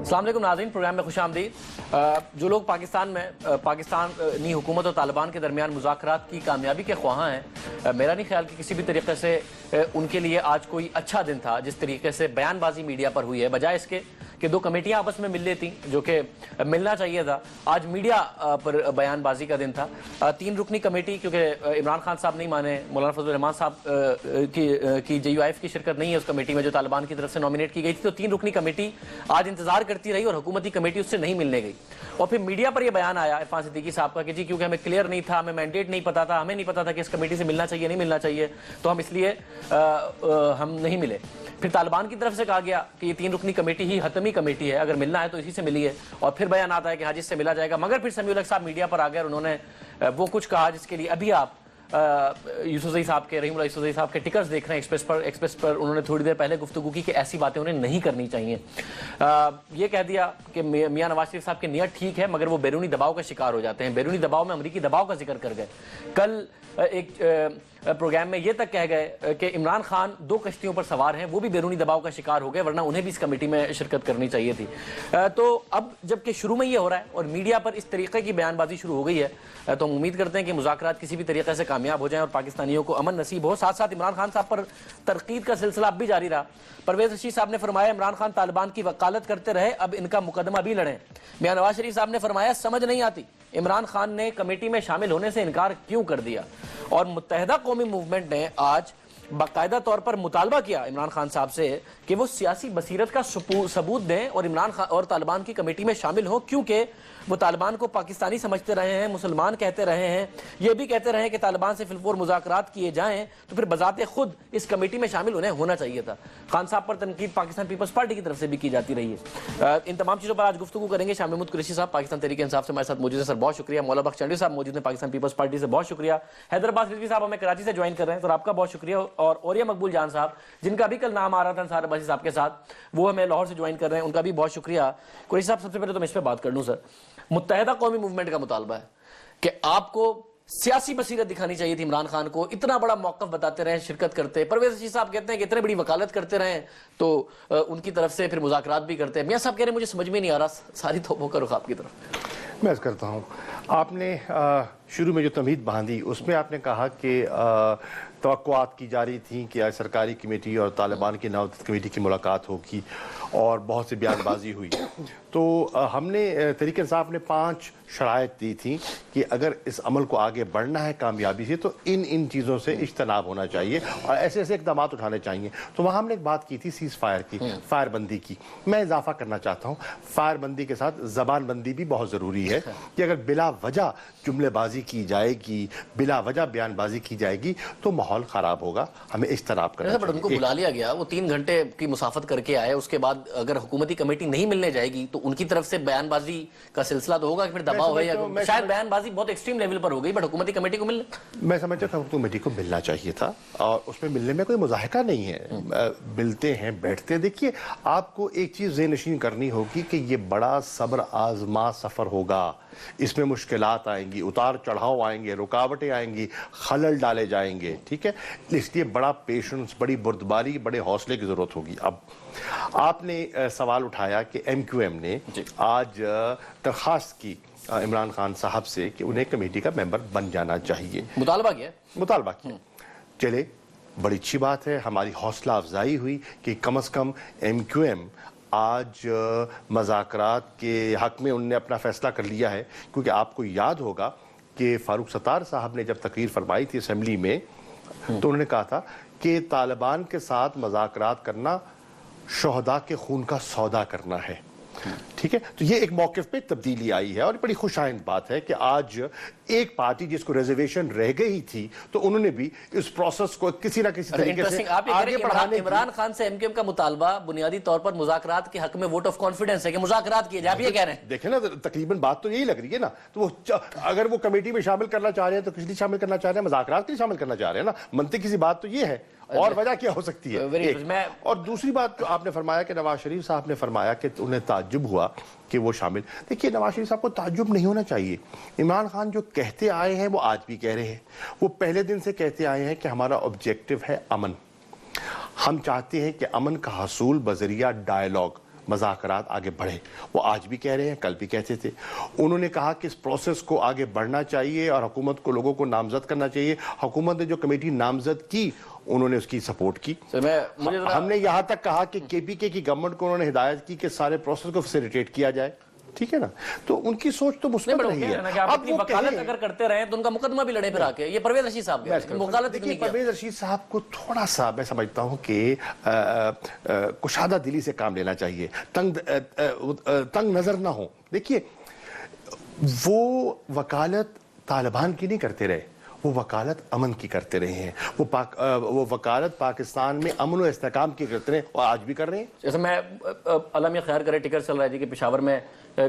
السلام علیکم ناظرین، پروگرام میں خوش آمدید۔ جو لوگ پاکستان میں پاکستانی حکومت اور طالبان کے درمیان مذاکرات کی کامیابی کے خواہاں ہیں، میرا نہیں خیال کہ کسی بھی طریقے سے ان کے لیے آج کوئی اچھا دن تھا جس طریقے سے بیان بازی میڈیا پر ہوئی ہے، بجائے اس کے کہ دو کمیٹیاں آپس میں مل لیتی جو کہ ملنا چاہیے تھا۔ آج میڈیا پر بیان بازی کا دن تھا۔ 3 رکنی کمیٹی، کیونکہ عمران خان صاحب نہیں مانے، مولانا فضل الرحمان صاحب کی JUIF کی شرکت نہیں ہے اس کمیٹی میں جو طالبان کی طرف سے نامینیٹ کی گئی تھی، تو 3 رکنی کمیٹی آج انتظار کرتی رہی اور حکومتی کمیٹی اس سے نہیں ملنے گئی۔ اور پھر میڈیا پر یہ بیان آیا عرفان صدیقی صاحب کا کہ جی کیونکہ ہمیں کلیئر نہیں تھا، ہمیں مینڈیٹ نہیں پتا تھا، ہمیں نہیں پتا تھا کہ اس کمیٹی سے ملنا چاہیے نہیں ملنا چاہیے، تو ہم اس لیے ہم نہیں ملے۔ پھر طالبان کی طرف سے کہا گیا کہ یہ 3 رکنی کمیٹی ہی حتمی کمیٹی ہے، اگر ملنا ہے تو اسی سے ملی ہے، اور پھر بیان آتا ہے کہ ہاں جس سے ملا جائے گا۔ مگر پھر سمیع الحق صاحب میڈیا پر آ گئے اور انہوں نے وہ کچھ کہا جس کے لیے ابھی آپ یوسفزئی صاحب کے رحیم اللہ یوسفزئی صاحب کے ٹکرز دیکھ رہے ہیں ایکسپریس پر انہوں نے تھوڑی دیر پہلے گفتگو کی کہ ایسی باتیں انہیں نہیں کرنی چاہیے۔ یہ کہہ دیا کہ میاں نواز شریف صاحب کی نیت ٹھیک ہے مگر وہ بیرونی دباؤ کا شکار ہو جاتے ہیں، بیرونی دباؤ میں امریکی دباؤ کا ذکر کر گئے۔ کل ایک پروگرام میں یہ تک کہہ گئے کہ عمران خان 2 کشتیوں پر سوار ہیں، وہ بھی بیرونی دباؤ کا شکار ہو گئے، ورنہ انہیں بھی اس کمیٹی میں شرکت کرنی چاہیے تھی۔ تو اب جبکہ شروع میں یہ ہو رہا ہے اور میڈیا پر اس طریقے کی بیان بازی شروع ہو گئی ہے، تو ہم امید کرتے ہیں کہ مذاکرات کسی بھی طریقے سے کامیاب ہو جائیں اور پاکستانیوں کو امن نصیب ہو۔ ساتھ ساتھ عمران خان صاحب پر تنقید کا سلسلہ اب بھی جاری رہا۔ پرویز رشید صاحب نے فرمایا عمران خان طالبان کی وکالت کرتے رہے، اب ان کا مقدمہ بھی لڑیں۔ میاں نواز شریف صاحب نے فرمایا سمجھ نہیں آتی عمران خان نے کمیٹی میں شامل ہونے سے انکار کیوں کر دیا، اور متحدہ قومی موومنٹ نے آج باقاعدہ طور پر مطالبہ کیا عمران خان صاحب سے کہ وہ سیاسی بصیرت کا ثبوت دیں اور عمران خان اور طالبان کی کمیٹی میں شامل ہوں، کیونکہ وہ طالبان کو پاکستانی سمجھتے رہے ہیں، مسلمان کہتے رہے ہیں، یہ بھی کہتے رہے ہیں کہ طالبان سے فی الفور مذاکرات کیے جائیں تو پھر بذات خود اس کمیٹی میں شامل انہیں ہونا چاہیے تھا۔ خان صاحب پر تنقید پاکستان پیپلز پارٹی کی طرف سے بھی کی جاتی رہی ہے۔ ان تمام چیزوں پر آج گفتگو کریں گے۔ شاہ محمود قریشی صاحب پاکستان تحریک انصاف سے ہمارے ساتھ موجود ہیں، سر بہت شکریہ۔ مولا بخش چنڈی صاحب موجود ہیں پاکستان پیپلز پارٹی سے، بہت شکریہ۔ حیدر عباس رضوی صاحب ہمیں کراچی سے جوائن کر رہے ہیں، سر آپ کا بہت شکریہ۔ اور اوریا مقبول جان صاحب جن کا بھی کل نام آ رہا تھا انصار عباسی صاحب کے ساتھ، وہ ہمیں لاہور سے جوائن کر رہے ہیں، ان کا بھی بہت شکریہ۔ قریشی صاحب سب سے پہلے تو میں اس پہ بات کر لوں، سر متحدہ قومی موومنٹ کا مطالبہ ہے کہ آپ کو سیاسی بصیرت دکھانی چاہیے تھی عمران خان کو، اتنا بڑا موقف بتاتے رہے، شرکت کرتے۔ پرویز رشید صاحب کہتے ہیں کہ اتنے بڑی وکالت کرتے رہے تو ان کی طرف سے پھر مذاکرات بھی کرتے ہیں۔ میاں صاحب کہہ رہے ہیں مجھے سمجھ میں نہیں آ رہا، ساری توبوں کا رخ آپ کی طرف۔ میں عرض کرتا ہوں، آپ نے شروع میں جو تمہید باندھی اس میں آپ نے کہا کہ توقعات کی جاری تھیں کہ سرکاری کمیٹی اور طالبان کی نوعیت کمیٹی کی ملاقات ہوگی اور بہت سی بیان بازی ہوئی، تو ہم نے تحریک انصاف نے 5 شرائط دی تھیں کہ اگر اس عمل کو آگے بڑھنا ہے کامیابی سے تو ان چیزوں سے اجتناب ہونا چاہیے اور ایسے اقدامات اٹھانے چاہیے۔ تو وہاں ہم نے ایک بات کی تھی سیز فائر کی، فائر بندی کی۔ میں اضافہ کرنا چاہتا ہوں، فائر بندی کے ساتھ زبان بندی بھی بہت ضروری ہے کہ اگر بلا وجہ جملے بازی کی جائے گی، بلا وجہ بیان بازی کی جائے گی تو ماحول خراب ہوگا، ہمیں اجتناب کرنا چاہیے۔ بٹ ان کو بلا لیا گیا، وہ 3 گھنٹے کی مسافت کر کے آئے، اس کے بعد اگر حکومتی کمیٹی نہیں ملنے جائے گی تو ان کی طرف سے بیان بازی کا سلسلہ تو ہوگا کہ پھر دباؤ ہے، یا شاید بیان بازی بہت ایکسٹریم لیول پر ہو گئی، بٹ حکومتی کمیٹی کو میں سمجھتا تھا حکومتی کو ملنا چاہیے تھا، اور اس میں ملنے میں کوئی مضاحکہ نہیں ہے، ملتے ہیں بیٹھتے ہیں۔ دیکھیے آپ کو ایک چیز ذہن نشین کرنی ہوگی کہ یہ بڑا صبر آزما سفر ہوگا، اس میں مشکلات آئیں گی، اتار چڑھاؤ آئیں گے، رکاوٹیں آئیں گی، خلل ڈالے جائیں گے، ٹھیک ہے، اس لیے بڑا پیشنس، بڑی بردباری، بڑے حوصلے کی ضرورت ہوگی۔ اب آپ نے سوال اٹھایا کہ MQM نے آج درخواست کی عمران خان صاحب سے کہ انہیں کمیٹی کا ممبر بن جانا چاہیے، مطالبہ کیا۔ چلے بڑی اچھی بات ہے، ہماری حوصلہ افزائی ہوئی کہ کم از کم MQM آج مذاکرات کے حق میں انہوں نے اپنا فیصلہ کر لیا ہے، کیونکہ آپ کو یاد ہوگا کہ فاروق ستار صاحب نے جب تقریر فرمائی تھی اسمبلی میں تو انہوں نے کہا تھا کہ طالبان کے ساتھ مذاکرات کرنا شہداء کے خون کا سودا کرنا ہے، ٹھیک ہے۔ تو یہ ایک موقف پہ تبدیلی آئی ہے اور بڑی خوش آئند بات ہے کہ آج ایک پارٹی جس کو ریزرویشن رہ گئی تھی تو انہوں نے بھی اس پروسیس کو کسی نہ کسی طریقے سے آگے بڑھانے۔ عمران خان سے MQM کا مطالبہ بنیادی طور پر مذاکرات کے حق میں ووٹ آف کانفیڈنس ہے کہ مذاکرات کیے جائے، آپ یہ کہہ رہے ہیں۔ دیکھیں نا تقریباً بات تو یہی لگ رہی ہے نا، تو وہ اگر وہ کمیٹی میں شامل کرنا چاہ رہے ہیں تو کس لیے شامل کرنا چاہ رہے ہیں؟ مذاکرات کے لیے شامل کرنا چاہ رہے ہیں نا، منطقی سی بات تو یہ ہے، اور وجہ کیا ہو سکتی ہے؟ اور دوسری بات جو آپ نے فرمایا کہ نواز شریف صاحب نے فرمایا کہ انہیں تعجب ہوا کہ وہ شامل، دیکھیے نواز شریف صاحب کو تعجب نہیں ہونا چاہیے۔ عمران خان جو کہتے آئے ہیں وہ آج بھی کہہ رہے ہیں، وہ پہلے دن سے کہتے آئے ہیں کہ ہمارا آبجیکٹو ہے امن، ہم چاہتے ہیں کہ امن کا حصول بذریعہ ڈائیلاگ، مذاکرات آگے بڑھے. وہ آج بھی کہہ رہے ہیں, کل بھی کہتے تھے. انہوں نے کہا کہ اس پروسیس کو آگے بڑھنا چاہیے اور حکومت کو لوگوں کو نامزد کرنا چاہیے. حکومت نے جو کمیٹی نامزد کی انہوں نے اس کی سپورٹ کی. ہم نے یہاں تک کہا کہ کے پی کے کی گورنمنٹ کو انہوں نے ہدایت کی کہ سارے پروسیس کو فیسیلیٹیٹ کیا جائے. ٹھیک ہے نا, تو ان کی سوچ تو مثبت رہی ہے. اب وہ وکالت اگر کرتے رہے تو ان کا مقدمہ بھی لڑے پھر آ کے. یہ پرویز رشید صاحب وکالت نہیں کیا. پرویز رشید صاحب کو تھوڑا سا میں سمجھتا ہوں کہ کشادہ دلی سے کام لینا چاہیے, تنگ نظر نہ ہو. دیکھیے وہ وکالت طالبان کی نہیں کرتے رہے, وہ وکالت امن کی کرتے رہے ہیں. وہ وکالت پاکستان میں امن و استحکام کی کرتے رہے اور آج بھی کر رہے ہیں. جیسے میں علم یہ خیر کرے ٹکر چل رہا ہے جی کہ پشاور میں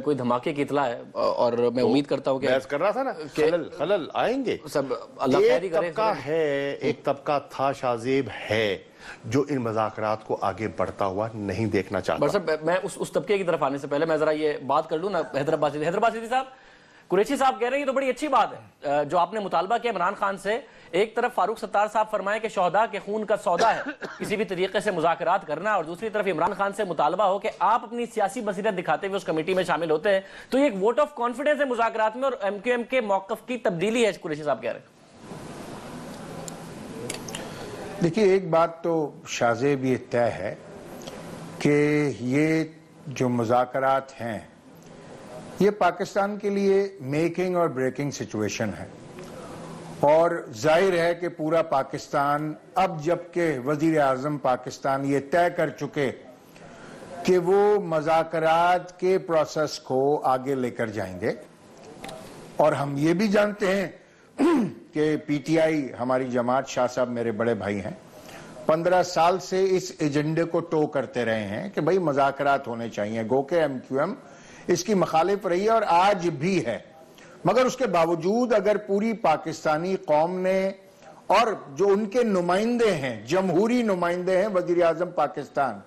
کوئی دھماکے کی اطلاع ہے اور میں امید کرتا ہوں کہ بحث کر رہا تھا نا, خلل آئیں گے سب. ایک طبقہ ہے, ایک طبقہ تھا شاذیب ہے جو ان مذاکرات کو آگے بڑھتا ہوا نہیں دیکھنا چاہتا. میں اس طبقے کی طرف آنے سے پہلے میں ذرا یہ بات کر لوں نا. حیدرآباد صدیقی صاحب, قریشی صاحب کہہ رہے ہیں یہ تو بڑی اچھی بات ہے جو آپ نے مطالبہ کیا عمران خان سے. ایک طرف فاروق ستار صاحب فرمائے کہ شہداء کے خون کا سودا ہے کسی بھی طریقے سے مذاکرات کرنا, اور دوسری طرف عمران خان سے مطالبہ ہو کہ آپ اپنی سیاسی بصیرت دکھاتے ہوئے اس کمیٹی میں شامل ہوتے ہیں. تو یہ ایک ووٹ آف کانفیڈنس ہے مذاکرات میں اور ایم کیو ایم کے موقف کی تبدیلی ہے, قریشی صاحب کہہ رہے ہیں. دیکھیے ایک بات تو شاذیب یہ طے ہے کہ یہ جو مذاکرات ہیں یہ پاکستان کے لیے میکنگ اور بریکنگ سچویشن ہے, اور ظاہر ہے کہ پورا پاکستان اب جب کہ وزیر اعظم پاکستان یہ طے کر چکے کہ وہ مذاکرات کے پروسیس کو آگے لے کر جائیں گے, اور ہم یہ بھی جانتے ہیں کہ پی ٹی آئی ہماری جماعت, شاہ صاحب میرے بڑے بھائی ہیں, 15 سال سے اس ایجنڈے کو ٹو کرتے رہے ہیں کہ بھئی مذاکرات ہونے چاہیے. گو کہ ایم کیو ایم اس کی مخالف رہی ہے اور آج بھی ہے, مگر اس کے باوجود اگر پوری پاکستانی قوم نے اور جو ان کے نمائندے ہیں, جمہوری نمائندے ہیں وزیر اعظم پاکستان,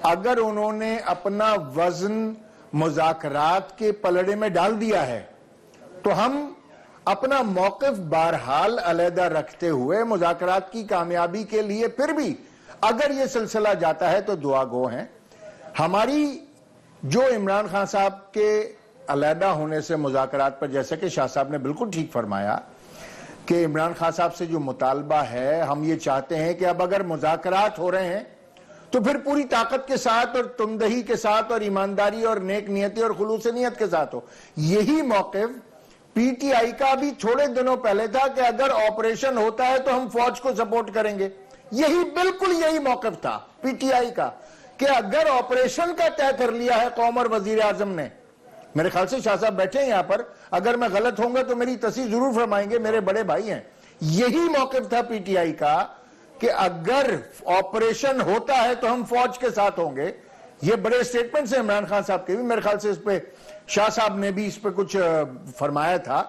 اگر انہوں نے اپنا وزن مذاکرات کے پلڑے میں ڈال دیا ہے تو ہم اپنا موقف بہرحال علیحدہ رکھتے ہوئے مذاکرات کی کامیابی کے لیے پھر بھی اگر یہ سلسلہ جاتا ہے تو دعا گو ہیں. ہماری جو عمران خان صاحب کے علیحدہ ہونے سے مذاکرات پر, جیسے کہ شاہ صاحب نے بالکل ٹھیک فرمایا کہ عمران خان صاحب سے جو مطالبہ ہے, ہم یہ چاہتے ہیں کہ اب اگر مذاکرات ہو رہے ہیں تو پھر پوری طاقت کے ساتھ اور تندہی کے ساتھ اور ایمانداری اور نیک نیتی اور خلوص نیت کے ساتھ ہو. یہی موقف پی ٹی آئی کا بھی تھوڑے دنوں پہلے تھا کہ اگر آپریشن ہوتا ہے تو ہم فوج کو سپورٹ کریں گے. بالکل یہی موقف تھا پی ٹی آئی کا کہ اگر آپریشن کا طے کر لیا ہے قوم اور وزیر اعظم نے, میرے خیال سے شاہ صاحب بیٹھے ہیں یہاں پر, اگر میں غلط ہوں گا تو میری تصحیح ضرور فرمائیں گے, میرے بڑے بھائی ہیں, یہی موقف تھا پی ٹی آئی کا کہ اگر آپریشن ہوتا ہے تو ہم فوج کے ساتھ ہوں گے. یہ بڑے سٹیٹمنٹس ہیں عمران خان صاحب کے بھی, میرے خیال سے اس پہ شاہ صاحب نے بھی اس پہ کچھ فرمایا تھا.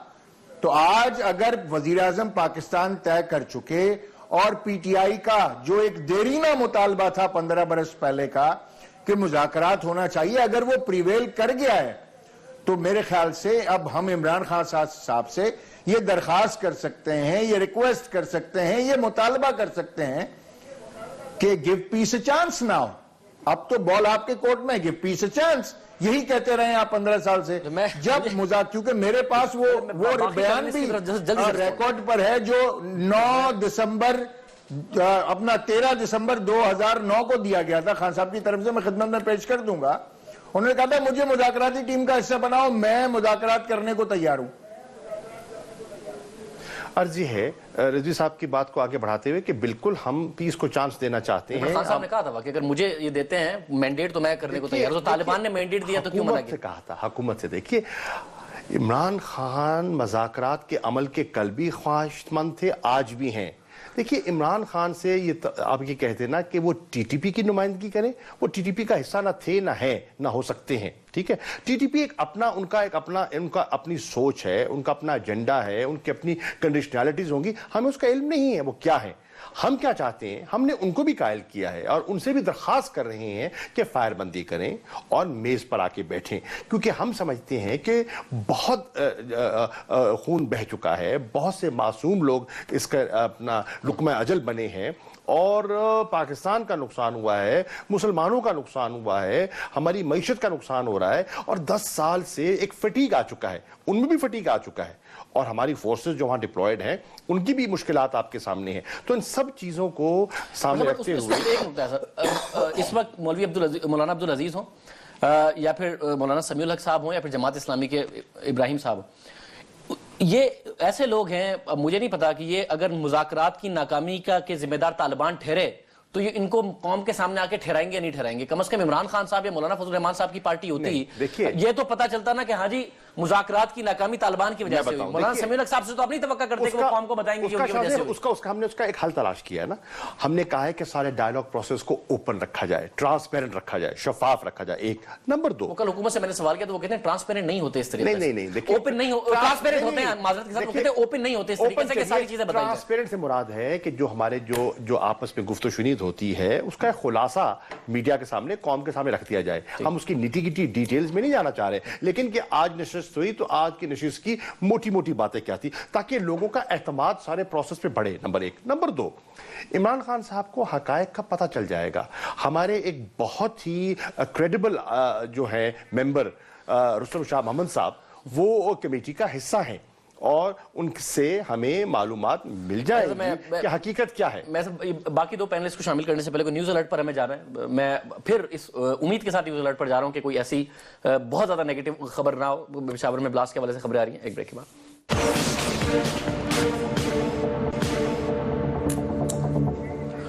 تو آج اگر وزیر اعظم پاکستان طے کر چکے اور پی ٹی آئی کا جو ایک دیرینہ مطالبہ تھا 15 برس پہلے کا کہ مذاکرات ہونا چاہیے, اگر وہ پریویل کر گیا ہے تو میرے خیال سے اب ہم عمران خان صاحب سے یہ درخواست کر سکتے ہیں, یہ ریکویسٹ کر سکتے ہیں, یہ مطالبہ کر سکتے ہیں کہ give peace a chance now. اب تو بال آپ کے کورٹ میں, گیو پیس اے چانس. یہی کہتے رہے ہیں آپ 15 سال سے. جب کیونکہ میرے پاس وہ بیان بھی ریکارڈ پر ہے جو 9 دسمبر اپنا 13 دسمبر 2009 کو دیا گیا تھا خان صاحب کی طرف سے, میں خدمت میں پیش کر دوں گا. انہوں نے کہا تھا مجھے مذاکراتی ٹیم کا حصہ بناؤ, میں مذاکرات کرنے کو تیار ہوں. عرض یہ ہے رضوی صاحب کی بات کو آگے بڑھاتے ہوئے کہ بالکل ہم پیس کو چانس دینا چاہتے ہیں. خان صاحب نے کہا تھا کہ اگر مجھے یہ دیتے ہیں مینڈیٹ تو میں کرنے کو تیار ہوں. تو طالبان نے مینڈیٹ دیا تو کیوں منع کیا؟ کہا تھا حکومت سے. دیکھیے عمران خان مذاکرات کے عمل کے کل بھی خواہش مند تھے, آج بھی ہیں. دیکھیے عمران خان سے یہ آپ یہ کہتے نا کہ وہ ٹی ٹی پی کی نمائندگی کریں, وہ ٹی ٹی پی کا حصہ نہ تھے نہ ہے نہ ہو سکتے ہیں. ٹھیک ہے, ٹی ٹی پی ان کا اپنی سوچ ہے, ان کا اپنا ایجنڈا ہے, ان کی اپنی کنڈیشنالٹیز ہوں گی, ہمیں اس کا علم نہیں ہے وہ کیا ہے. ہم کیا چاہتے ہیں, ہم نے ان کو بھی قائل کیا ہے اور ان سے بھی درخواست کر رہے ہیں کہ فائر بندی کریں اور میز پر آ کے بیٹھیں, کیونکہ ہم سمجھتے ہیں کہ بہت خون بہہ چکا ہے, بہت سے معصوم لوگ اس کا اپنا لقمہ اجل بنے ہیں, اور پاکستان کا نقصان ہوا ہے, مسلمانوں کا نقصان ہوا ہے, ہماری معیشت کا نقصان ہو رہا ہے, اور 10 سال سے ایک فٹیگ آ چکا ہے, ان میں بھی فٹیگ آ چکا ہے, اور ہماری فورسز جو وہاں ڈپلوائڈ ہیں ان کی بھی مشکلات آپ کے سامنے ہیں. تو ان سب چیزوں کو سامنے رکھتے ہوئے اس وقت مولوی مولانا عبدالعزیز ہوں یا پھر مولانا سمیع الحق صاحب ہوں یا پھر جماعت اسلامی کے ابراہیم صاحب ہوں, یہ ایسے لوگ ہیں, مجھے نہیں پتا کہ یہ اگر مذاکرات کی ناکامی کا کے ذمہ دار طالبان ٹھہرے تو یہ ان کو قوم کے سامنے آ کے ٹھہرائیں گے یا نہیں ٹھہرائیں گے. کم از کم عمران خان صاحب یا مولانا فضل الرحمان صاحب کی پارٹی ہوتی, یہ تو پتا چلتا نا کہ ہاں جی مذاکرات کی ناکامی طالبان کی وجہ سے ہوئی. مولانا سمیع الحق صاحب سے تو آپ نہیں توقع کرتے کہ وہ قوم کو بتائیں گے کہ ان کی وجہ سے ہوئی. ہم نے اس کا ایک حل تلاش کیا ہے نا. ہم نے کہا ہے کہ سارے ڈائیلاگ پروسیس کو اوپن رکھا جائے, ٹرانسپیرنٹ رکھا جائے, شفاف رکھا جائے. ایک نمبر 2, کل حکومت سے میں نے سوال کیا تو وہ کہتے ہیں ٹرانسپیرنٹ نہیں ہوتے اس طریقے سے. نہیں دیکھیں, اوپن نہیں ٹرانسپیرنٹ ہوتے ہیں, معذرت کے ساتھ وہ کہتے ہیں اوپن نہیں ہوتے اس طریقے سے کہ ساری چیزیں بتائیں. ٹرانسپیرنٹ سے مراد ہے کہ جو ہمارے جو آپس میں گفت و شنید ہوتی ہے اس کا خلاصہ میڈیا کے سامنے, قوم کے سامنے رکھ دیا جائے. ہم اس کی نیٹی گٹی ڈیٹیلز میں نہیں جانا چاہ رہے, لیکن کہ آج نشست ہوئی تو آج کی نشست کی موٹی موٹی باتیں کیا تھی تاکہ لوگوں کا اعتماد سارے پروسیس پہ بڑھے. نمبر 1. نمبر 2, عمران خان صاحب کو حقائق کا پتہ چل جائے گا. ہمارے ایک بہت ہی کریڈیبل جو ہے ممبر رستم شاہ محمد صاحب, وہ کمیٹی کا حصہ ہیں, اور ان سے ہمیں معلومات مل جائے گی کہ حقیقت کیا ہے. میں باقی 2 پینلسٹ کو شامل کرنے سے پہلے کوئی نیوز الرٹ پر ہمیں جانا ہے. میں پھر اس امید کے ساتھ نیوز الرٹ پر جا رہا ہوں کہ کوئی ایسی بہت زیادہ نیگیٹو خبر نہ ہو. پشاور میں بلاسٹ کے حوالے سے خبریں آ رہی ہیں, ایک بریک کے بعد.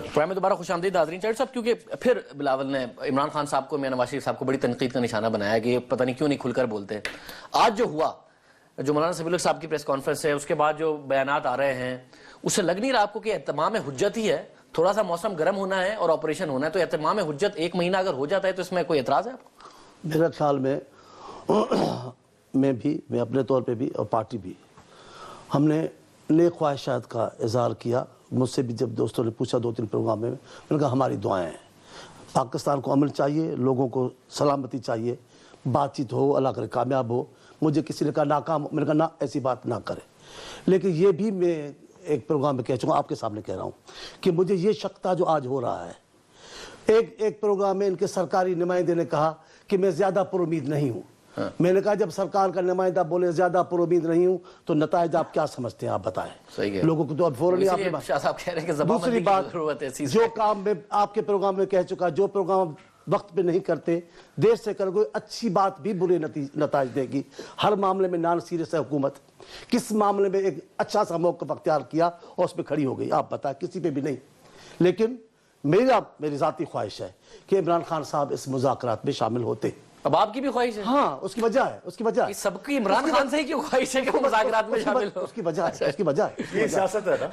پروگرام میں دوبارہ خوش آمدید ناظرین. چاہیے صاحب, کیونکہ پھر بلاول نے عمران خان صاحب کو, میاں نواز شریف صاحب کو بڑی تنقید کا نشانہ بنایا کہ پتہ نہیں کیوں نہیں کھل کر بولتے. آج جو ہوا, جو مولانا سمیع الحق صاحب کی پریس کانفرنس ہے, اس کے بعد جو بیانات آ رہے ہیں, اس سے لگ نہیں رہا آپ کو کہ اہتمام حجت ہی ہے؟ تھوڑا سا موسم گرم ہونا ہے اور آپریشن ہونا ہے, تو اہتمام حجت 1 مہینہ اگر ہو جاتا ہے تو اس میں کوئی اعتراض ہے آپ کو؟ میرا خیال میں اپنے طور پہ بھی اور پارٹی بھی, ہم نے نیک خواہشات کا اظہار کیا. مجھ سے بھی جب دوستوں نے پوچھا 2-3 پروگرام میں نے کہا ہماری دعائیں ہیں, پاکستان کو امن چاہیے, لوگوں کو سلامتی چاہیے, بات چیت ہو, اللہ کرے کامیاب ہو. مجھے کسی نے کہا ناکام, میں نے کہا نہ, ایسی بات نہ کرے. لیکن یہ بھی میں ایک پروگرام میں کہہ چکا ہوں, آپ کے سامنے کہہ رہا ہوں کہ مجھے یہ شک تھا جو آج ہو رہا ہے. ایک پروگرام میں ان کے سرکاری نمائندے نے کہا کہ میں زیادہ پر امید نہیں ہوں. میں نے کہا جب سرکار کا نمائندہ بولے زیادہ پر امید نہیں ہوں تو نتائج آپ کیا سمجھتے ہیں, آپ بتائیں. لوگوں کو تو اب فوراً آپ نے. دوسری بات, جو کام میں آپ کے پروگرام میں کہہ چکا, جو پروگرام وقت پہ نہیں کرتے, دیر سے کر کوئی اچھی بات بھی برے نتائج دے گی. ہر معاملے میں نان سیریس ہے حکومت. کس معاملے میں ایک اچھا سا موقف اختیار کیا اور اس پہ کھڑی ہو گئی, آپ بتائیں, کسی پہ بھی نہیں. لیکن میری ذاتی خواہش ہے کہ عمران خان صاحب اس مذاکرات میں شامل ہوتے. اب آپ کی بھی خواہش ہے؟ ہاں, اس کی وجہ ہے, سب کی عمران خان سے ہی کیوں خواہش ہے کہ وہ مذاکرات میں شامل ہو؟ اس کی وجہ ہے. یہ سیاست ہے نا,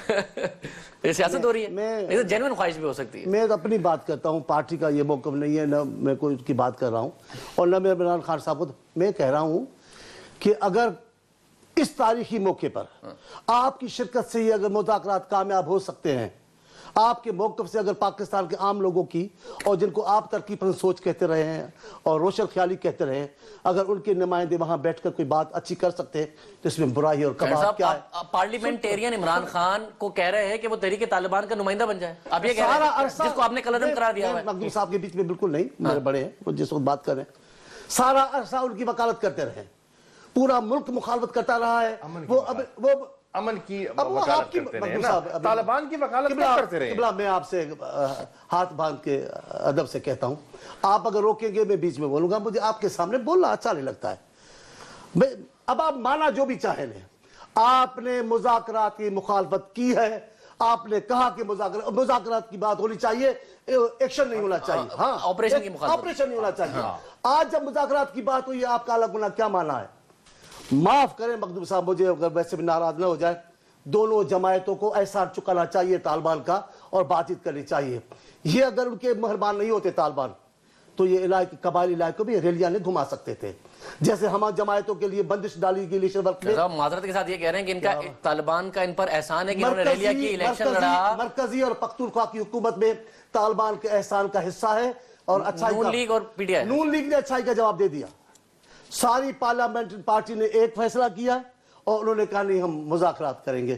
یہ سیاست ہو رہی ہے, جینوئن خواہش بھی ہو سکتی ہے. میں اپنی بات کرتا ہوں, پارٹی کا یہ موقف نہیں ہے, نہ میں کوئی کی بات کر رہا ہوں اور نہ میں عمران خان صاحب کو. میں کہہ رہا ہوں کہ اگر اس تاریخی موقع پر آپ کی شرکت سے ہی اگر مذاکرات کامیاب ہو سکتے ہیں, آپ کے موقف سے اگر پاکستان کے عام لوگوں کی, اور جن کو آپ ترقی پسند سوچ کہتے رہے ہیں اور روشن خیالی کہتے رہے ہیں, اگر ان کے نمائندے وہاں بیٹھ کر کوئی بات اچھی کر سکتے ہیں تو اس میں برائی اور کباب کیا ہے؟ پارلیمنٹیرین عمران خان کو کہہ رہے ہیں کہ وہ تحریک طالبان کا نمائندہ بن جائے. آپ یہ کہہ رہے ہیں جس کو آپ نے قلعدم قرار دیا ہے. مخدوم صاحب کے بیچ میں بالکل نہیں, میرے بڑے ہیں, وہ جس وقت بات کر رہے ہیں, سارا عرصہ ان کی وکالت کرتے رہے, پورا ملک مخالفت کرتا رہا ہے. وہ امن کی وکالت کرتے رہے نا, طالبان کی وکالت کرتے رہے. میں آپ سے ہاتھ باندھ کے ادب سے کہتا ہوں, آپ اگر روکیں گے میں بیچ میں بولوں گا, مجھے آپ کے سامنے بولنا اچھا نہیں لگتا ہے. اب آپ مانا جو بھی چاہیں لیں, آپ نے مذاکرات کی مخالفت کی ہے, آپ نے کہا کہ مذاکرات کی بات ہونی چاہیے, ایکشن نہیں ہونا چاہیے. ہاں, آپریشن کی مخالفت, آپریشن نہیں ہونا چاہیے. آج جب مذاکرات کی بات ہوئی, آپ کا الگ ہونا کیا مانا ہے؟ معاف کریں مخدوم صاحب, مجھے اگر ویسے بھی ناراض نہ ہو جائے, دونوں جماعتوں کو احسان چکانا چاہیے طالبان کا اور بات چیت کرنی چاہیے. یہ اگر ان کے مہربان نہیں ہوتے طالبان تو یہ علاقے, قبائلی علاقے کو بھی ریلیاں نہیں گھما سکتے تھے, جیسے ہمارے جماعتوں کے لیے بندش ڈالی گئی لیشن ورک میں. معذرت کے ساتھ یہ کہہ رہے ہیں کہ ان کا طالبان کا ان پر احسان ہے کہ انہوں نے ریلیا کی, الیکشن لڑا. مرکزی اور پختونخوا کی حکومت میں طالبان کے احسان کا حصہ ہے, اور اچھائی نون لیگ اور P T I, known league نے اچھائی کا جواب دے دیا. ساری پارلیمنٹ پارٹی نے ایک فیصلہ کیا اور انہوں نے کہا نہیں ہم مذاکرات کریں گے.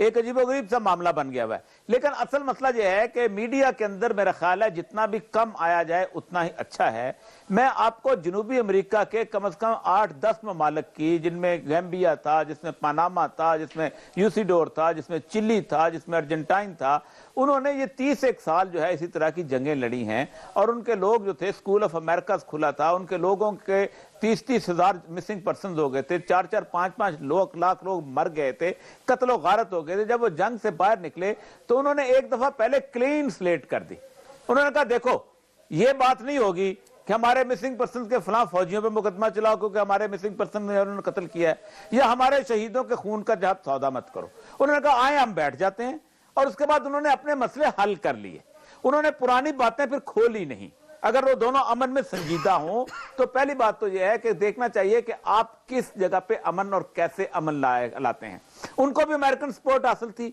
ایک عجیب و غریب سا معاملہ بن گیا ہوا ہے. لیکن اصل مسئلہ یہ ہے کہ میڈیا کے اندر میرا خیال ہے جتنا بھی کم آیا جائے اتنا ہی اچھا ہے. میں آپ کو جنوبی امریکہ کے کم از کم 8-10 ممالک کی، جن میں گیمبیا تھا، جس میں پاناما تھا، جس میں یوسیڈور تھا، جس میں چلی تھا، جس میں ارجنٹائن تھا، انہوں نے یہ 31 سال جو ہے اسی طرح کی جنگیں لڑی ہیں. اور ان کے لوگ جو تھے، اسکول آف امریکاز کھلا تھا، ان کے لوگوں کے 30 ہزار مسنگ پرسنز ہو گئے تھے، 4-4 5-5 لاکھ لوگ مر گئے تھے، قتل و غارت ہو گئے تھے. جب وہ جنگ سے باہر نکلے تو انہوں نے ایک دفعہ پہلے کلین سلیٹ کر دی. انہوں نے کہا دیکھو یہ بات نہیں ہوگی کہ ہمارے مسنگ پرسنز کے فلاں فوجیوں پہ مقدمہ چلاؤ کیونکہ ہمارے مسنگ پرسن نے انہوں نے قتل کیا ہے، یا ہمارے شہیدوں کے خون کا جہاں سودا مت کرو. انہوں نے کہا آئیں ہم بیٹھ جاتے ہیں. اور اس کے بعد انہوں نے اپنے مسئلے حل کر لیے. انہوں نے پرانی باتیں پھر کھولی نہیں. اگر وہ دونوں امن میں سنجیدہ ہوں تو پہلی بات تو یہ ہے کہ دیکھنا چاہیے کہ آپ کس جگہ پہ امن اور کیسے امن لاتے ہیں. ان کو بھی امریکن سپورٹ حاصل تھی.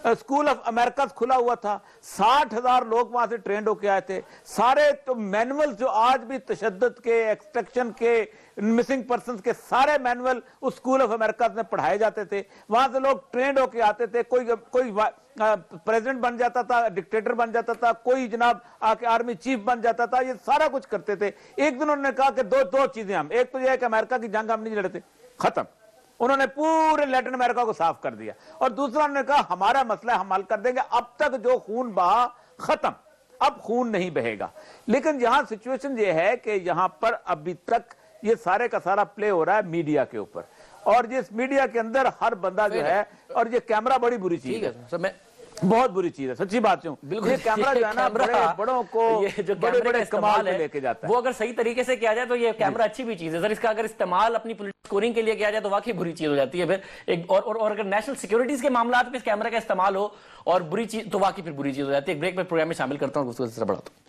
اسکول آف امریکاز کھلا ہوا تھا، 60,000 لوگ وہاں سے ٹرینڈ ہو کے آئے تھے. سارے تو مینول جو آج بھی تشدد کے، ایکسٹریکشن کے، مسنگ پرسنز کے سارے مینول اس اسکول آف امریکاز میں پڑھائے جاتے تھے. وہاں سے لوگ ٹرینڈ ہو کے آتے تھے. کوئی پریزیڈنٹ بن جاتا تھا، ڈکٹیٹر بن جاتا تھا، کوئی جناب آ کے آرمی چیف بن جاتا تھا. یہ سارا کچھ کرتے تھے. ایک دن انہوں نے کہا کہ دو چیزیں ہم، ایک تو یہ ہے کہ امریکہ کی جنگ ہم نہیں لڑتے، ختم. انہوں نے پورے لیٹن امریکہ کو صاف کر دیا. اور دوسرا انہوں نے کہا ہمارا مسئلہ ہم حل کر دیں گے، اب تک جو خون بہا ختم، اب خون نہیں بہے گا. لیکن یہاں سچویشن یہ ہے کہ یہاں پر ابھی تک یہ سارے کا سارا پلے ہو رہا ہے میڈیا کے اوپر. اور جس میڈیا کے اندر ہر بندہ جو ہے، اور یہ کیمرہ بڑی بری چیز ہے، بہت بری چیز ہے، سچی بات ہوں. یہ کیمرہ جو ہے نا بڑوں کو بڑے بڑے کمال میں لے کے جاتا ہے. وہ اگر صحیح طریقے سے کیا جائے تو یہ کیمرہ اچھی بھی چیز ہے سر. اس کا اگر استعمال اپنی پولیٹیکل سکورنگ کے لیے کیا جائے تو واقعی بری چیز ہو جاتی ہے پھر. اور اگر نیشنل سیکیورٹیز کے معاملات میں اس کیمرہ کا استعمال ہو اور بری چیز تو واقعی پھر بری چیز ہو جاتی ہے. ایک بریک میں پروگرام میں شامل کرتا ہوں، گفتگو سے بڑھاتا ہوں.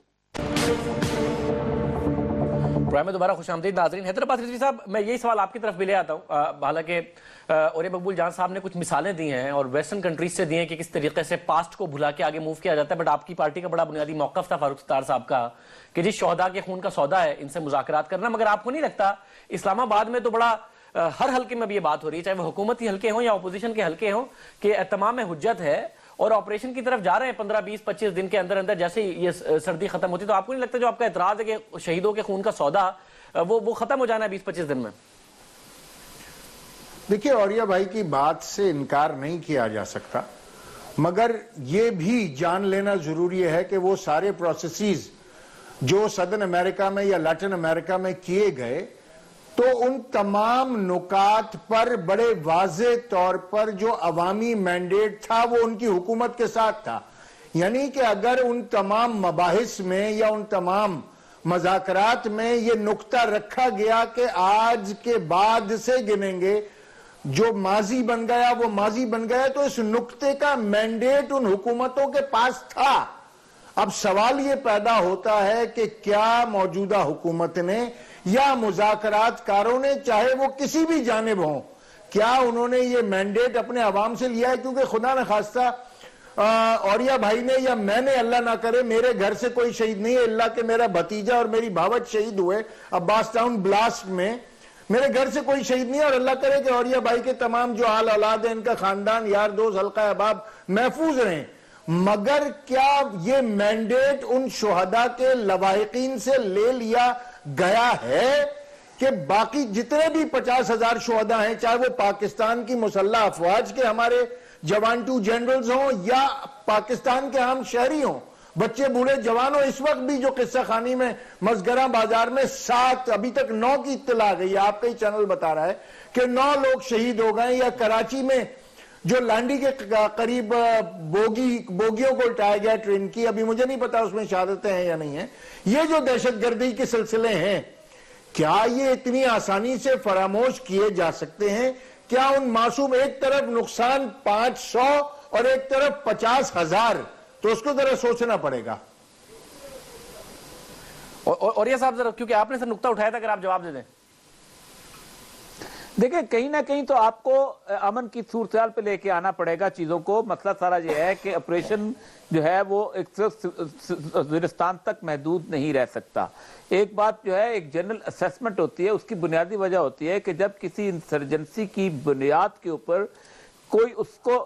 پروگرام میں دوبارہ خوش آمدید ناظرین. حیدرآباد رضوی صاحب، میں یہی سوال آپ کی طرف بھی لے آتا ہوں. حالانکہ اوریہ مقبول جان صاحب نے کچھ مثالیں دی ہیں اور ویسٹرن کنٹریز سے دی ہیں کہ کس طریقے سے پاسٹ کو بھلا کے آگے موو کیا جاتا ہے. بٹ آپ کی پارٹی کا بڑا بنیادی موقف تھا فاروق ستار صاحب کا کہ جس شہداء کے خون کا سودا ہے ان سے مذاکرات کرنا. مگر آپ کو نہیں لگتا اسلام آباد میں تو بڑا ہر حلقے میں بھی یہ بات ہو رہی ہے، چاہے وہ حکومتی حلقے ہوں یا اپوزیشن کے حلقے ہوں، کہ اہتمام حجت ہے اور آپریشن کی طرف جا رہے ہیں 15-20-25 دن کے اندر اندر جیسے یہ سردی ختم ہوتی. تو آپ کو نہیں لگتا جو آپ کا اعتراض ہے کہ شہیدوں کے خون کا سودا وہ ختم ہو جانا ہے 20-25 دن میں؟ دیکھیے اوریہ بھائی کی بات سے انکار نہیں کیا جا سکتا، مگر یہ بھی جان لینا ضروری ہے کہ وہ سارے پروسیسز جو سدرن امریکہ میں یا لیٹن امریکہ میں کیے گئے تو ان تمام نکات پر بڑے واضح طور پر جو عوامی مینڈیٹ تھا وہ ان کی حکومت کے ساتھ تھا. یعنی کہ اگر ان تمام مباحث میں یا ان تمام مذاکرات میں یہ نقطہ رکھا گیا کہ آج کے بعد سے گنیں گے، جو ماضی بن گیا وہ ماضی بن گیا، تو اس نقطے کا مینڈیٹ ان حکومتوں کے پاس تھا. اب سوال یہ پیدا ہوتا ہے کہ کیا موجودہ حکومت نے یا مذاکرات کاروں نے، چاہے وہ کسی بھی جانب ہوں، کیا انہوں نے یہ مینڈیٹ اپنے عوام سے لیا ہے؟ کیونکہ خدا نہ خواستہ اوریہ بھائی نے یا میں نے، اللہ نہ کرے میرے گھر سے کوئی شہید نہیں ہے، اللہ کہ میرا بھتیجا اور میری بھاوت شہید ہوئے عباس ٹاؤن بلاسٹ میں، میرے گھر سے کوئی شہید نہیں ہے، اور اللہ کرے کہ اوریہ بھائی کے تمام جو آل اولاد ہیں، ان کا خاندان، یار دوست، حلقہ احباب محفوظ رہیں. مگر کیا یہ مینڈیٹ ان شہداء کے لواحقین سے لے لیا گیا ہے کہ باقی جتنے بھی 50,000 شہداء ہیں، چاہے وہ پاکستان کی مسلح افواج کے ہمارے جوان ٹو جنرلز ہوں یا پاکستان کے عام شہری ہوں، بچے بوڑھے جوانوں، اس وقت بھی جو قصہ خانی میں مسگراں بازار میں 7 ابھی تک 9 کی اطلاع گئی ہے، آپ کا ہی چینل بتا رہا ہے کہ 9 لوگ شہید ہو گئے، یا کراچی میں جو لانڈی کے قریب بوگیوں کو اٹھایا گیا ٹرین کی، ابھی مجھے نہیں پتا اس میں شہادتیں ہیں یا نہیں ہیں. یہ جو دہشت گردی کے سلسلے ہیں، کیا یہ اتنی آسانی سے فراموش کیے جا سکتے ہیں؟ کیا ان معصوم، ایک طرف نقصان 500 اور ایک طرف 50,000، تو اس کو ذرا سوچنا پڑے گا. اور یہ صاحب ذرا، کیونکہ آپ نے سر نقطہ اٹھایا تھا، اگر آپ جواب دے دیں. دیکھیں کہیں نہ کہیں تو آپ کو امن کی صورتحال پہ لے کے آنا پڑے گا چیزوں کو. مسئلہ سارا یہ ہے کہ آپریشن جو ہے وہ ایک وزیرستان تک محدود نہیں رہ سکتا. ایک بات جو ہے، ایک جنرل اسیسمنٹ ہوتی ہے، اس کی بنیادی وجہ ہوتی ہے کہ جب کسی انسرجنسی کی بنیاد کے اوپر کوئی اس کو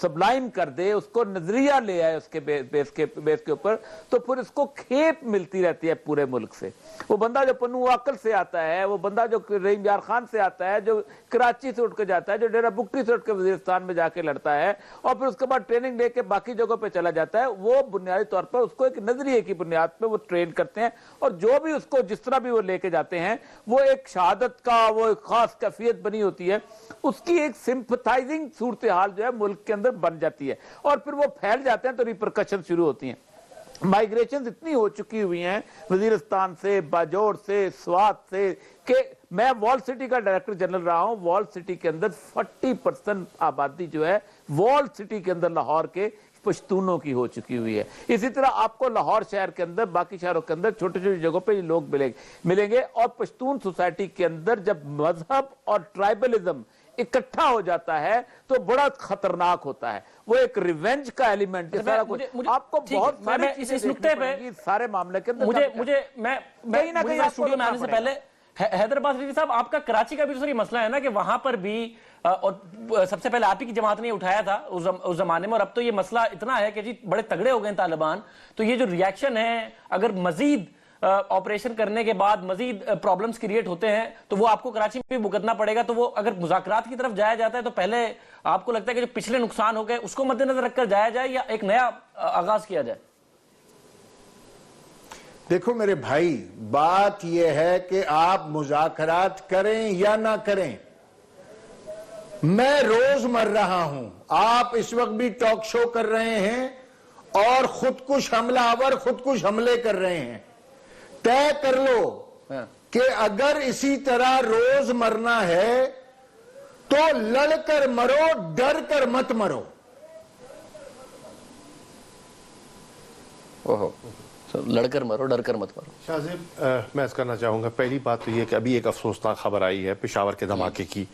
سبلائم کر دے, اس کو نظریہ لے آئے اس کے بیس کے اوپر, تو پھر اس کو کھیپ ملتی رہتی ہے پورے ملک سے. وہ بندہ جو پنو عقل سے آتا ہے, وہ بندہ جو رحیم یار خان سے آتا ہے, جو کراچی سے اٹھ کے جاتا ہے, جو ڈیرہ بگٹی سے اٹھ کے وزیرستان میں جا کے لڑتا ہے, اور پھر اس کے بعد ٹریننگ لے کے باقی جگہوں پہ چلا جاتا ہے, وہ بنیادی طور پر اس کو ایک نظریے کی بنیاد پہ وہ ٹرین کرتے ہیں, اور جو بھی اس کو جس طرح بھی وہ لے کے جاتے ہیں, وہ ایک شہادت کا وہ ایک خاص کیفیت بنی ہوتی ہے, اس کی ایک سمپتھائزنگ صورتحال جو ہے ملک کے اندر بن جاتی ہے, اور پھر وہ پھیل جاتے ہیں تو ریپرکشن شروع ہوتی ہیں. مائیگریشنز اتنی ہو چکی ہوئی ہیں وزیرستان سے, باجوڑ سے, سوات سے, کہ میں وال سٹی کا ڈائریکٹر جنرل رہا ہوں. وال سٹی کے اندر 40% آبادی جو ہے وال سٹی کے اندر لاہور کے پشتونوں کی ہو چکی ہوئی ہے. اسی طرح آپ کو لاہور شہر کے اندر, باقی شہروں کے اندر چھوٹی چھوٹی جگہوں پہ یہ لوگ ملیں گے, اور پشتون سوسائٹی کے اندر جب مذہب اور ٹرائبلزم اکٹھا ہو جاتا ہے تو بڑا خطرناک ہوتا ہے. وہ ایک ریونج کا ایلیمنٹ ہے سارا کچھ. آپ کو بہت ساری چیزیں اس نقطے پہ سارے معاملے کے اندر مجھے اسٹوڈیو میں آنے سے پہلے حیدرآباد رضوی صاحب, آپ کا کراچی کا بھی دوسری مسئلہ ہے نا, کہ وہاں پر بھی, اور سب سے پہلے آپ ہی کی جماعت نے اٹھایا تھا اس زمانے میں, اور اب تو یہ مسئلہ اتنا ہے کہ جی بڑے تگڑے ہو گئے طالبان, تو یہ جو ریاکشن ہے, اگر مزید آپریشن کرنے کے بعد مزید پرابلمز کریٹ ہوتے ہیں تو وہ آپ کو کراچی میں بھی بھگتنا پڑے گا. تو وہ اگر مذاکرات کی طرف جایا جاتا ہے تو پہلے آپ کو لگتا ہے کہ جو پچھلے نقصان ہو گئے اس کو مد نظر رکھ کر جایا جائے, یا ایک نیا آغاز کیا جائے؟ دیکھو میرے بھائی, بات یہ ہے کہ آپ مذاکرات کریں یا نہ کریں. میں روز مر رہا ہوں, آپ اس وقت بھی ٹاک شو کر رہے ہیں اور خودکش حملہ آور خودکش حملے کر رہے ہیں. طے کر لو کہ اگر اسی طرح روز مرنا ہے تو لڑ کر مرو, ڈر کر مت مرو. لڑ کر مرو, ڈر کر مت مرو. شاہ زیب, میں اس کرنا چاہوں گا, پہلی بات تو یہ کہ ابھی ایک افسوسناک خبر آئی ہے پشاور کے دھماکے کی.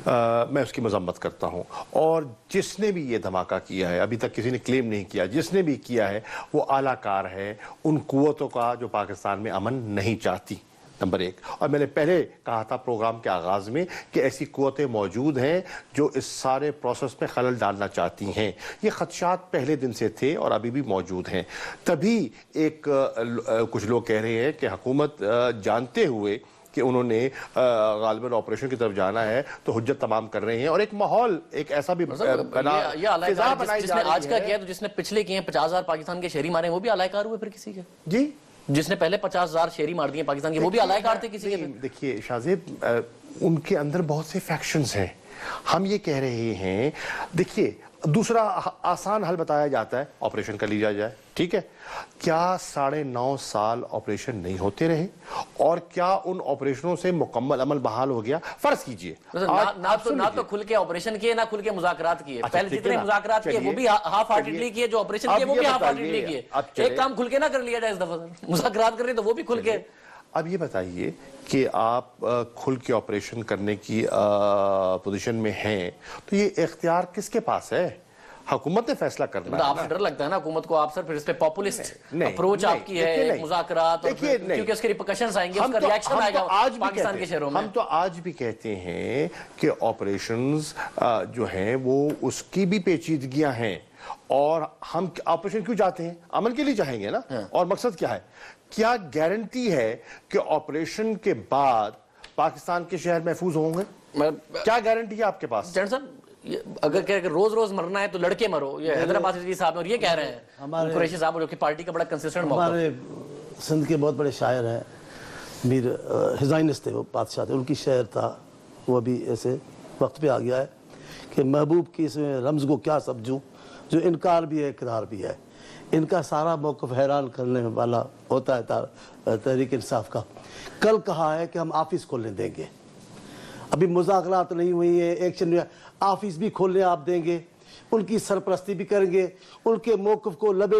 میں اس کی مذمت کرتا ہوں, اور جس نے بھی یہ دھماکہ کیا ہے, ابھی تک کسی نے کلیم نہیں کیا, جس نے بھی کیا ہے وہ اعلیٰ کار ہے ان قوتوں کا جو پاکستان میں امن نہیں چاہتی, نمبر ایک. اور میں نے پہلے کہا تھا پروگرام کے آغاز میں کہ ایسی قوتیں موجود ہیں جو اس سارے پروسیس میں خلل ڈالنا چاہتی ہیں. یہ خدشات پہلے دن سے تھے اور ابھی بھی موجود ہیں. تبھی کچھ لوگ کہہ رہے ہیں کہ حکومت جانتے ہوئے کہ انہوں نے غالباً آپریشن کی طرف جانا ہے تو حجت تمام کر رہے ہیں, اور ایک ماحول ایک ایسا بھی جس نے آج کا کیا تو جس نے پچھلے کیے ہیں 50,000 پاکستان کے شہری مارے, وہ بھی اعلی کار ہوئے پھر کسی کے. جی, جس نے پہلے 50,000 شہری مار دیے پاکستان کے, وہ بھی اعلی کار تھے کسی کے. دیکھیے شاہ زیب, ان کے اندر بہت سے فیکشنز ہیں. ہم یہ کہہ رہے ہیں, دیکھیے دوسرا آسان حل بتایا جاتا ہے, آپریشن کر لیا جائے, ٹھیک ہے. کیا 9.5 سال آپریشن نہیں ہوتے رہے, اور کیا ان آپریشنوں سے مکمل عمل بحال ہو گیا؟ فرض کیجئے نہ تو کھل کے آپریشن کیے, نہ کھل کے مذاکرات کیے. پہلے جتنے مذاکرات کیے وہ بھی ہاف ہارٹیڈلی کیے, جو آپریشن کیے وہ بھی ہاف ہارٹیڈلی کیے. ایک کام کھل کے نہ کر لیا جائے اس دفعہ, مذاکرات کر رہے تو وہ بھی کھل کے. اب یہ بتائیے کہ آپ کھل کے آپریشن کرنے کی پوزیشن میں ہیں تو یہ اختیار کس کے پاس ہے؟ حکومت نے فیصلہ کرنا ہے. آپ سے ڈر لگتا ہے نا حکومت کو, آپ سر پھر اس پہ پاپولسٹ اپروچ آپ کی ہے, مذاکرات, کیونکہ اس کے ریپرکشنز آئیں گے, اس کا ریاکشن آئے گا پاکستان کے شہروں میں. ہم تو آج بھی کہتے ہیں کہ آپریشنز جو ہیں وہ اس کی بھی پیچیدگیاں ہیں, اور ہم آپریشن کیوں چاہتے ہیں؟ عمل کے لیے چاہیں گے نا. اور مقصد کیا ہے؟ کیا گارنٹی ہے کہ آپریشن کے بعد پاکستان کے شہر محفوظ ہوں گے؟ کیا گارنٹی ہے آپ کے پاس؟ اگر روز روز مرنا ہے تو لڑکے مرو, یہ حیدرآباد رضوی صاحب نے, اور یہ کہہ رہے ہیں قریشی صاحب جو کہ پارٹی کا بڑا کنسسٹنٹ موقف. ہمارے سندھ کے بہت بڑے شاعر ہیں, میر ہزائنس تھے, وہ بادشاہ تھے, ان کی شعر تھا, وہ بھی ایسے وقت پہ آ گیا ہے کہ محبوب کی اس میں رمز کو کیا سمجھوں, جو انکار بھی ہے اقرار بھی ہے. ان کا سارا موقف حیران کرنے والا ہوتا ہے تحریک انصاف کا. کل کہا ہے کہ ہم آفس کھولنے دیں گے, ابھی مذاکرات نہیں ہوئی ہیں, ایکشن آفس بھی کھولنے آپ دیں گے, ان کی سرپرستی بھی کریں گے, ان کے موقف کو لبے